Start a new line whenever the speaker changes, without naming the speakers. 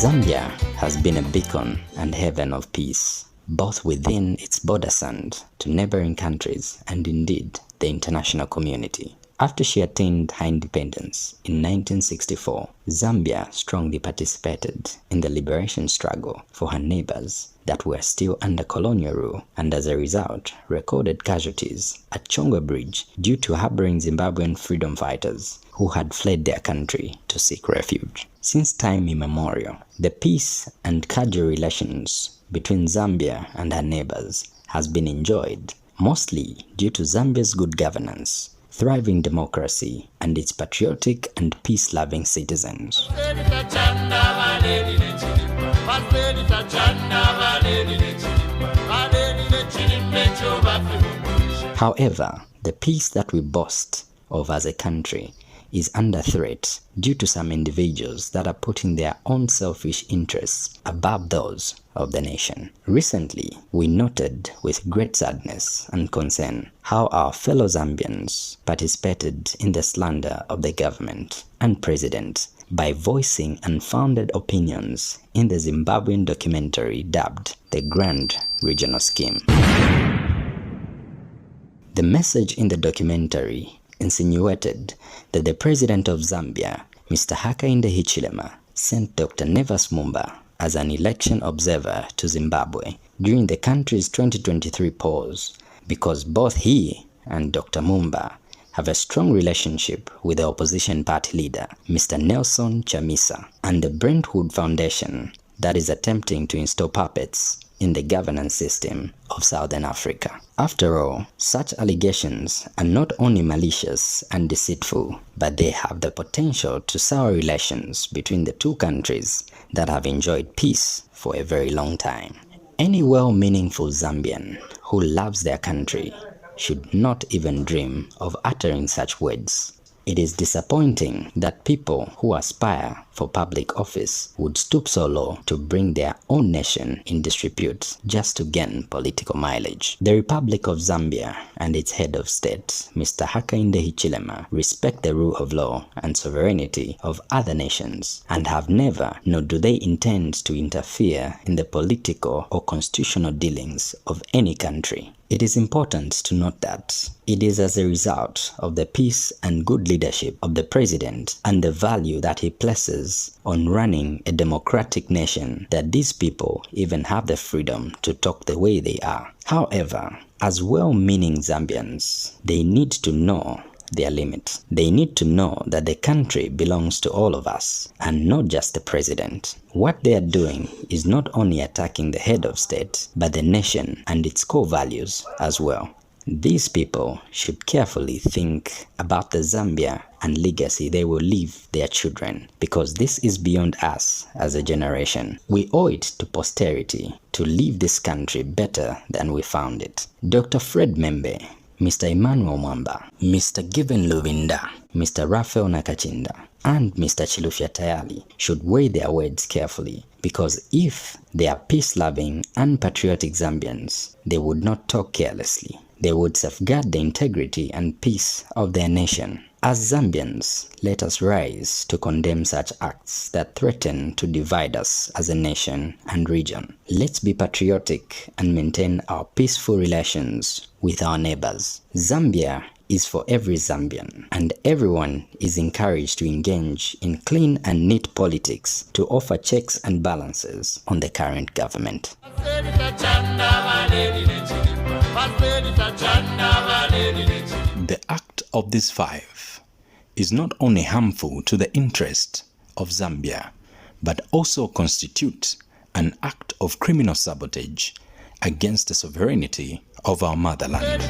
Zambia has been a beacon and haven of peace, both within its border sand to neighboring countries and indeed the international community. After she attained her independence in 1964, Zambia strongly participated in the liberation struggle for her neighbors that were still under colonial rule, and as a result recorded casualties at Chongwe Bridge due to harboring Zimbabwean freedom fighters who had fled their country to seek refuge. Since time immemorial, the peace and cordial relations between Zambia and her neighbors has been enjoyed, mostly due to Zambia's good governance, thriving democracy, and its patriotic and peace-loving citizens. However, the peace that we boast of as a country is under threat due to some individuals that are putting their own selfish interests above those of the nation. Recently, we noted with great sadness and concern how our fellow Zambians participated in the slander of the government and president by voicing unfounded opinions in the Zimbabwean documentary dubbed The Grand Regional Scheme. The message in the documentary insinuated that the president of Zambia, Mr. Hakainde Hichilema, sent Dr. Nevas Mumba as an election observer to Zimbabwe during the country's 2023 polls because both he and Dr. Mumba have a strong relationship with the opposition party leader, Mr. Nelson Chamisa, and the Brentwood Foundation that is attempting to install puppets in the governance system of Southern Africa. After all, such allegations are not only malicious and deceitful, but they have the potential to sour relations between the two countries that have enjoyed peace for a very long time. Any well-meaningful Zambian who loves their country should not even dream of uttering such words. It is disappointing that people who aspire for public office would stoop so low to bring their own nation in disrepute just to gain political mileage. The Republic of Zambia and its head of state, Mr. Hakainde Hichilema, respect the rule of law and sovereignty of other nations and have never, nor do they intend to interfere in the political or constitutional dealings of any country. It is important to note that it is as a result of the peace and good leadership of the president and the value that he places on running a democratic nation that these people even have the freedom to talk the way they are. However, as well-meaning Zambians, they need to know their limits. They need to know that the country belongs to all of us and not just the president. What they are doing is not only attacking the head of state, but the nation and its core values as well. These people should carefully think about the Zambia and legacy they will leave their children, because this is beyond us as a generation. We owe it to posterity to leave this country better than we found it. Dr. Fred Membe, Mr. Emmanuel Mwamba, Mr. Given Luvinda, Mr. Raphael Nakachinda, and Mr. Chilufya Tayali should weigh their words carefully, because if they are peace-loving and patriotic Zambians, they would not talk carelessly. They would safeguard the integrity and peace of their nation. As Zambians, let us rise to condemn such acts that threaten to divide us as a nation and region. Let's be patriotic and maintain our peaceful relations with our neighbors. Zambia is for every Zambian, and everyone is encouraged to engage in clean and neat politics to offer checks and balances on the current government.
The act of these five is not only harmful to the interest of Zambia, but also constitutes an act of criminal sabotage against the sovereignty of our motherland.